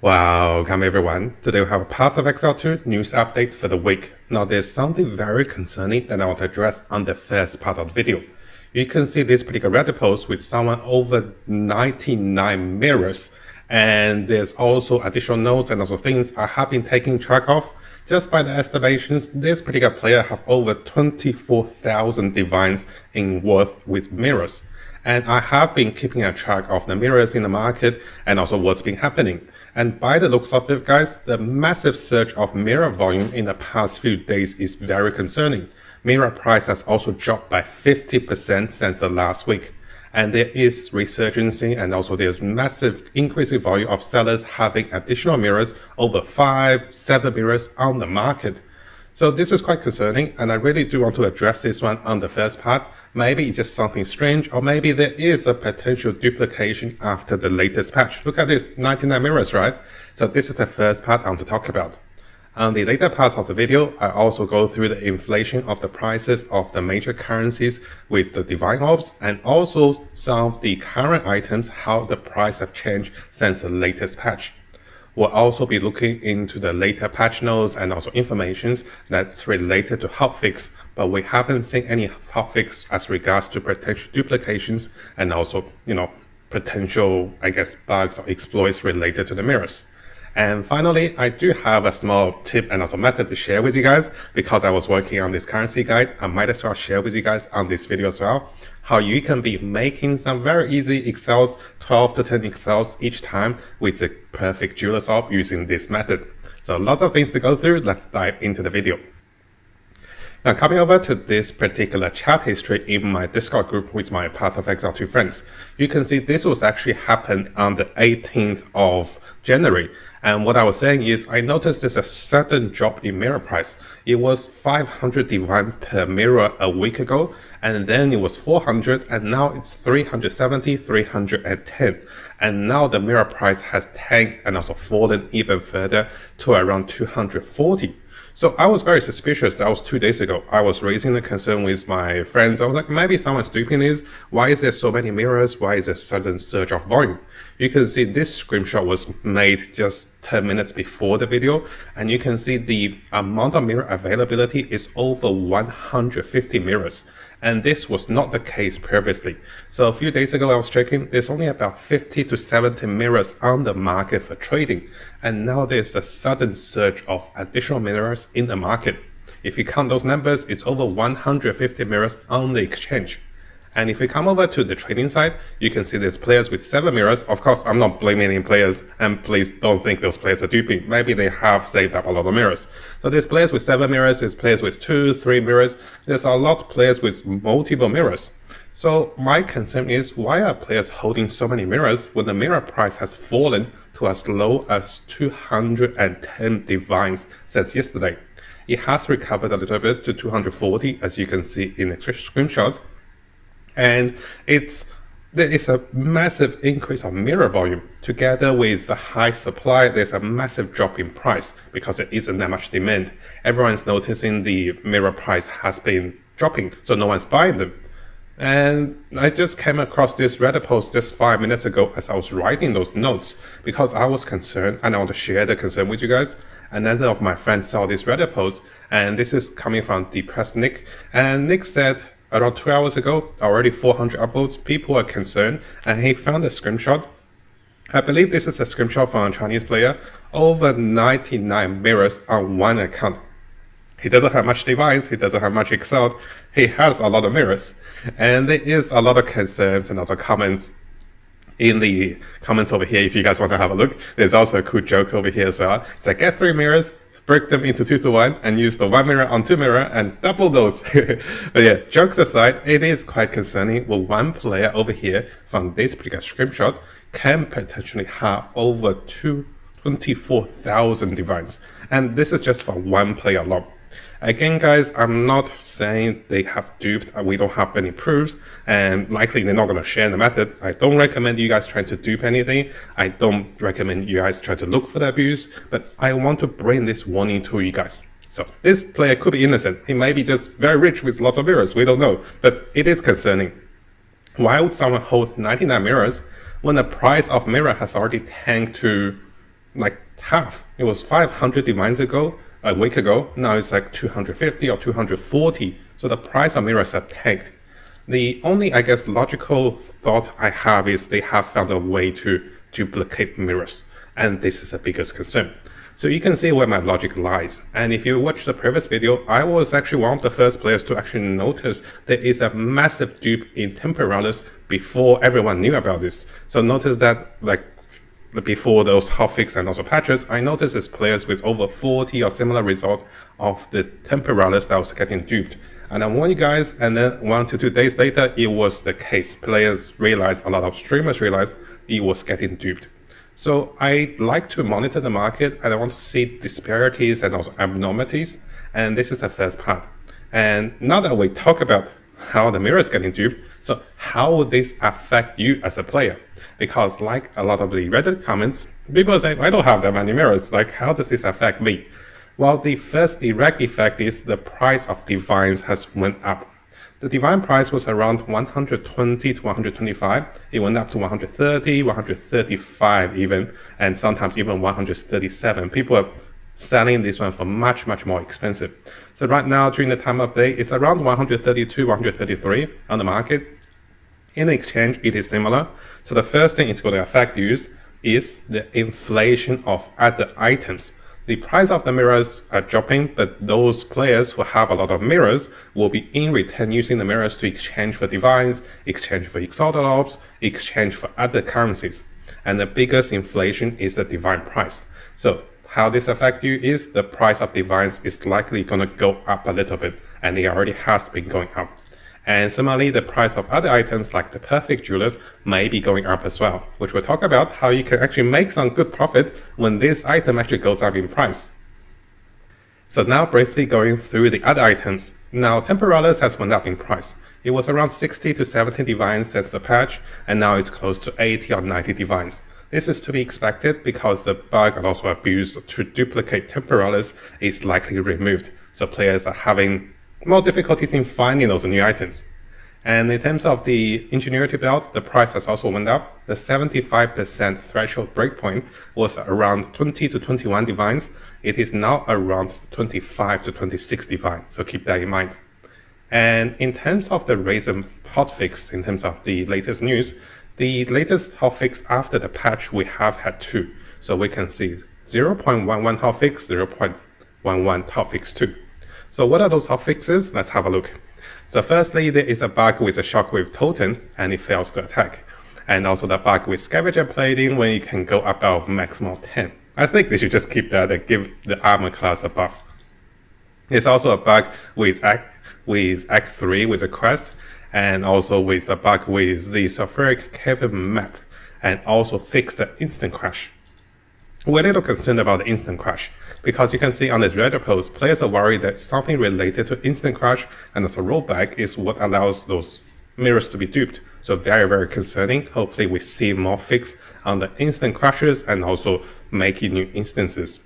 Welcome everyone. Today we have a Path of Exile 2 news update for the week. Now there's something very concerning that I want to address on the first part of the video. You can see this particular Reddit post with someone over 99 mirrors, and there's also additional notes and also things I have been taking track of. Just by the estimations, this particular player have over 24,000 divines in worth with mirrors. And I have been keeping a track of the mirrors in the market and also what's been happening. And by the looks of it, guys, the massive surge of mirror volume in the past few days is very concerning. Mirror price has also dropped by 50% since the last week. And there is resurgencing, and also there's massive increasing volume of sellers having additional mirrors, over 5-7 mirrors on the market. So this is quite concerning, and I really do want to address this one on the first part. Maybe it's just something strange, or maybe there is a potential duplication after the latest patch. Look at this, 99 mirrors, right? So this is the first part I want to talk about. On the later parts of the video, I also go through the inflation of the prices of the major currencies with the divine orbs, and also some of the current items, how the price have changed since the latest patch. We'll also be looking into the later patch notes and also informations that's related to hotfix, but we haven't seen any hotfix as regards to potential duplications and also, potential, bugs or exploits related to the mirrors. And finally, I do have a small tip and also method to share with you guys because I was working on this currency guide. I might as well share with you guys on this video as well, how you can be making some very easy Excels, 12 to 10 Excels each time with the perfect jeweler's orb using this method. So lots of things to go through. Let's dive into the video. Now coming over to this particular chat history in my Discord group with my Path of Exile 2 friends, you can see this was actually happened on the 18th of January. And what I was saying is I noticed there's a sudden drop in mirror price. It was 500 divine per mirror a week ago, and then it was 400, and now it's 370, 310. And now the mirror price has tanked and also fallen even further to around 240. So I was very suspicious. That was 2 days ago. I was raising the concern with my friends. I was like, maybe someone's duping this. Why is there so many mirrors? Why is there a sudden surge of volume? You can see this screenshot was made just 10 minutes before the video. And you can see the amount of mirror availability is over 150 mirrors. And this was not the case previously. So a few days ago I was checking, there's only about 50 to 70 mirrors on the market for trading. And now there's a sudden surge of additional mirrors in the market. If you count those numbers, it's over 150 mirrors on the exchange. And if we come over to the trading side, you can see there's players with 7 mirrors. Of course, I'm not blaming any players, and please don't think those players are duping. Maybe they have saved up a lot of mirrors. So there's players with 7 mirrors, there's players with 2, 3 mirrors. There's a lot of players with multiple mirrors. So my concern is, why are players holding so many mirrors when the mirror price has fallen to as low as 210 divines since yesterday? It has recovered a little bit to 240, as you can see in the screenshot. And there is a massive increase of mirror volume. Together with the high supply, there's a massive drop in price because there isn't that much demand. Everyone's noticing the mirror price has been dropping, so no one's buying them. And I just came across this Reddit post just 5 minutes ago as I was writing those notes because I was concerned and I want to share the concern with you guys. Another of my friends saw this Reddit post, and this is coming from Depressed Nick. And Nick said, around 2 hours ago, already 400 upvotes, people are concerned, and he found a screenshot. I believe this is a screenshot from a Chinese player, over 99 mirrors on one account. He doesn't have much divines, he doesn't have much Exile, he has a lot of mirrors. And there is a lot of concerns and also comments in the comments over here if you guys want to have a look. There's also a cool joke over here as well. It's like, get 3 mirrors, break them into 2 to 1 and use the 1 mirror on 2 mirror and double those. But yeah, jokes aside, it is quite concerning. Well, one player over here from this particular screenshot can potentially have over 24,000 divines. And this is just for one player alone. Again, guys, I'm not saying they have duped. We don't have any proofs, and likely they're not going to share the method. I don't recommend you guys trying to dupe anything. I don't recommend you guys try to look for the abuse, but I want to bring this warning to you guys. So this player could be innocent. He may be just very rich with lots of mirrors. We don't know, but it is concerning. Why would someone hold 99 mirrors when the price of mirror has already tanked to like half. It was 500 divines ago, a week ago. Now it's like 250 or 240. So the price of mirrors have tanked. The only, I guess, logical thought I have is they have found a way to duplicate mirrors. And this is the biggest concern. So you can see where my logic lies. And if you watch the previous video, I was actually one of the first players to actually notice there is a massive dupe in Temporalis before everyone knew about this. So notice that like before those hotfix and also patches, I noticed as players with over 40 or similar result of the Temporalis that was getting duped. And I warned you guys, and then 1 to 2 days later, it was the case. Players realized, a lot of streamers realized it was getting duped. So I like to monitor the market, and I want to see disparities and also abnormalities. And this is the first part. And now that we talk about how the mirror is getting duped, so how would this affect you as a player? Because like a lot of the Reddit comments, people say, I don't have that many mirrors. Like, how does this affect me? Well, the first direct effect is the price of divines has went up. The divine price was around 120 to 125. It went up to 130, 135 even, and sometimes even 137. People are selling this one for much, much more expensive. So right now, during the time of day, it's around 132, 133 on the market. In the exchange, it is similar. So the first thing it's going to affect you is the inflation of other items. The price of the mirrors are dropping, but those players who have a lot of mirrors will be in return using the mirrors to exchange for divines, exchange for exalted orbs, exchange for other currencies. And the biggest inflation is the divine price. So how this affects you is the price of divines is likely going to go up a little bit, and it already has been going up. And similarly, the price of other items like the perfect jewelers may be going up as well, which we'll talk about how you can actually make some good profit when this item actually goes up in price. So now briefly going through the other items. Now Temporalis has went up in price. It was around 60 to 70 divines since the patch, and now it's close to 80 or 90 divines. This is to be expected because the bug and also abuse to duplicate Temporalis is likely removed. So players are having more difficulties in finding those new items. And in terms of the Ingenuity belt, the price has also went up. The 75% threshold breakpoint was around 20 to 21 divines. It is now around 25 to 26 divines, so keep that in mind. And in terms of the recent hotfix, in terms of the latest news, the latest hotfix after the patch, we have had two. So we can see 0.11 hotfix, 0.11 hotfix 2. So what are those hotfixes? Let's have a look. So firstly, there is a bug with a shockwave totem and it fails to attack. And also the bug with scavenger plating when you can go above maximum 10. I think they should just keep that and give the armor class a buff. There's also a bug with Act 3 with a quest, and also with a bug with the sulfuric cavern map, and also fix the instant crash. We're a little concerned about the instant crash, because you can see on this Reddit post, players are worried that something related to instant crash and also rollback is what allows those mirrors to be duped. So very, very concerning. Hopefully we see more fix on the instant crashes and also making new instances.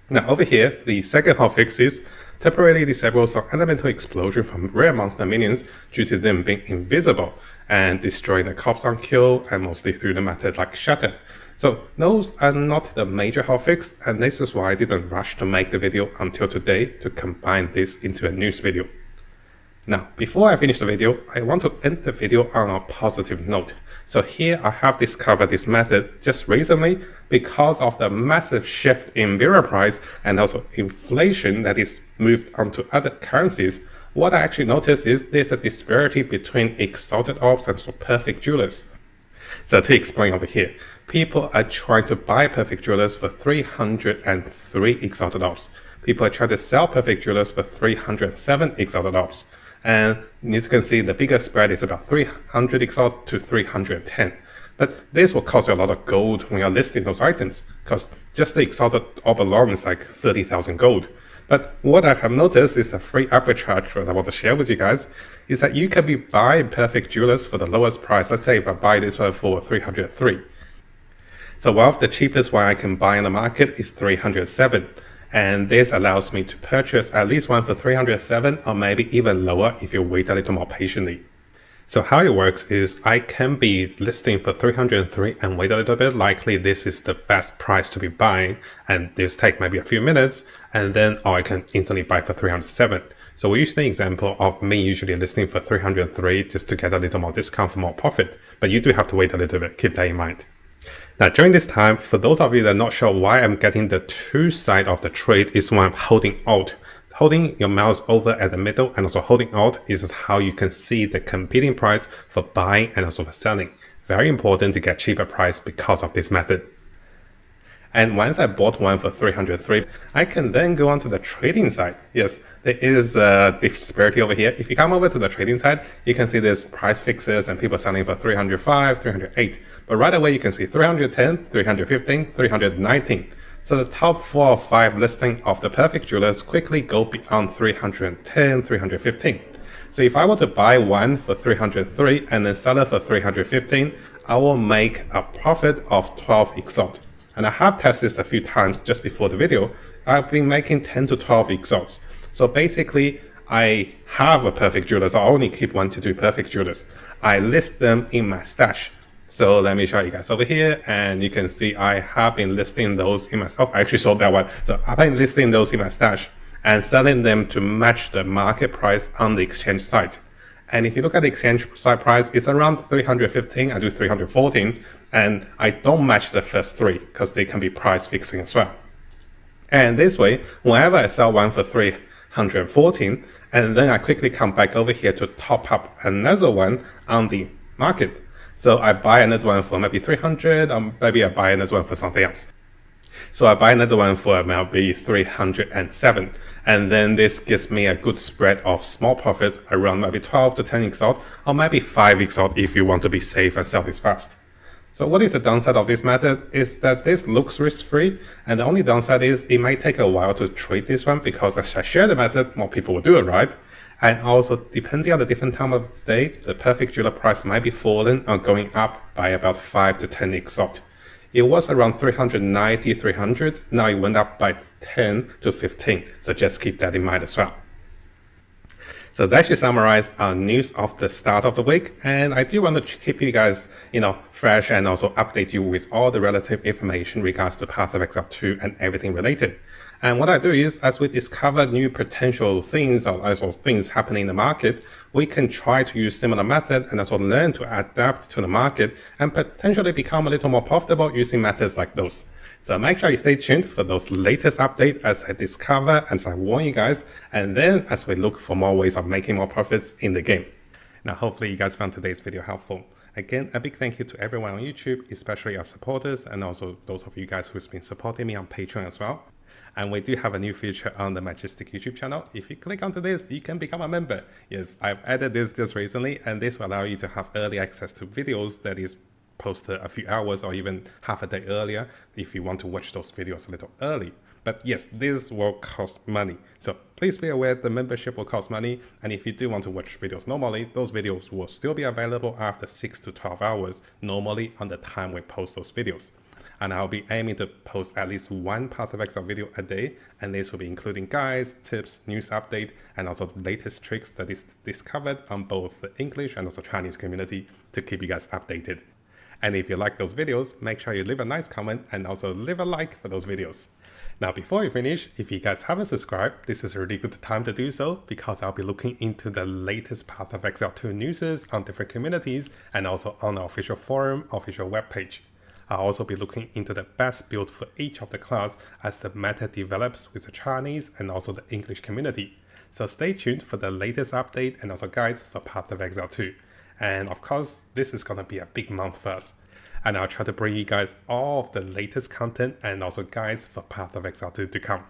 Now over here, the second hotfix is temporarily disable some elemental explosion from rare monster minions due to them being invisible and destroying the corpse on kill and mostly through the method like Shatter. So those are not the major hotfix, and this is why I didn't rush to make the video until today to combine this into a news video. Now, before I finish the video, I want to end the video on a positive note. So here I have discovered this method just recently because of the massive shift in mirror price and also inflation that is moved onto other currencies. What I actually noticed is there's a disparity between exalted orbs and so perfect jewelers. So to explain over here, people are trying to buy perfect jewelers for 303 exalted orbs. People are trying to sell perfect jewelers for 307 exalted orbs. And as you can see, the biggest spread is about 300 exalt to 310. But this will cost you a lot of gold when you're listing those items, because just the exalted orb alone is like 30,000 gold. But what I have noticed is a free arbitrage that I want to share with you guys, is that you can be buying perfect jewelers for the lowest price. Let's say if I buy this one for 303. So one of the cheapest one I can buy in the market is 307. And this allows me to purchase at least one for 307 or maybe even lower if you wait a little more patiently. So how it works is I can be listing for 303 and wait a little bit. Likely this is the best price to be buying, and this take maybe a few minutes, and then I can instantly buy for 307. So we use the example of me usually listing for 303 just to get a little more discount for more profit. But you do have to wait a little bit. Keep that in mind. Now, during this time, for those of you that are not sure why I'm getting the two side of the trade is when I'm holding Alt. Holding your mouse over at the middle and also holding Alt is how you can see the competing price for buying and also for selling. Very important to get cheaper price because of this method. And once I bought one for 303, I can then go on to the trading side. Yes, there is a disparity over here. If you come over to the trading side, you can see there's price fixes and people selling for 305, 308. But right away, you can see 310, 315, 319. So the top 4 or 5 listing of the perfect jewelers quickly go beyond 310, 315. So if I were to buy one for 303 and then sell it for 315, I will make a profit of 12 exalt. And I have tested this a few times just before the video. I've been making 10 to 12 exalts. So basically, I have a perfect jeweler, so I only keep 1 to 2 perfect jewelers. I list them in my stash. So let me show you guys over here, and you can see I have been listing those in my stash. I actually sold that one. So I've been listing those in my stash and selling them to match the market price on the exchange site. And if you look at the exchange site price, it's around 315. I do 314, and I don't match the first 3 because they can be price fixing as well. And this way, whenever I sell one for 314, and then I quickly come back over here to top up another one on the market. So I buy another one for maybe 300, maybe I buy another one for something else. So I buy another one for maybe 307. And then this gives me a good spread of small profits around maybe 12 to 10 exalt, or maybe 5 exalt if you want to be safe and sell this fast. So what is the downside of this method is that this looks risk-free, and the only downside is it might take a while to trade this one because as I share the method, more people will do it, right? And also, depending on the different time of day, the perfect jeweler price might be falling or going up by about 5 to 10 exalt. It was around 390, 300. Now it went up by 10 to 15. So just keep that in mind as well. So that should summarize our news of the start of the week. And I do want to keep you guys, fresh and also update you with all the relative information regards to Path of Exile 2 and everything related. And what I do is, as we discover new potential things or also things happening in the market, we can try to use similar method and also learn to adapt to the market and potentially become a little more profitable using methods like those. So make sure you stay tuned for those latest updates as I discover, as I warn you guys, and then as we look for more ways of making more profits in the game. Now, hopefully you guys found today's video helpful. Again, a big thank you to everyone on YouTube, especially our supporters, and also those of you guys who's been supporting me on Patreon as well. And we do have a new feature on the Mattjestic YouTube channel. If you click onto this, you can become a member. Yes, I've added this just recently, and this will allow you to have early access to videos that is posted a few hours or even half a day earlier if you want to watch those videos a little early. But yes, this will cost money. So please be aware the membership will cost money. And if you do want to watch videos normally, those videos will still be available after 6 to 12 hours, normally on the time we post those videos. And I'll be aiming to post at least one Path of Exile video a day. And this will be including guides, tips, news update, and also the latest tricks that is discovered on both the English and also Chinese community to keep you guys updated. And if you like those videos, make sure you leave a nice comment and also leave a like for those videos. Now, before we finish, if you guys haven't subscribed, this is a really good time to do so because I'll be looking into the latest Path of Exile 2 news on different communities and also on our official forum, official webpage. I'll also be looking into the best build for each of the class as the meta develops with the Chinese and also the English community. So stay tuned for the latest update and also guides for Path of Exile 2. And of course, this is going to be a big month for us. And I'll try to bring you guys all of the latest content and also guides for Path of Exile 2 to come.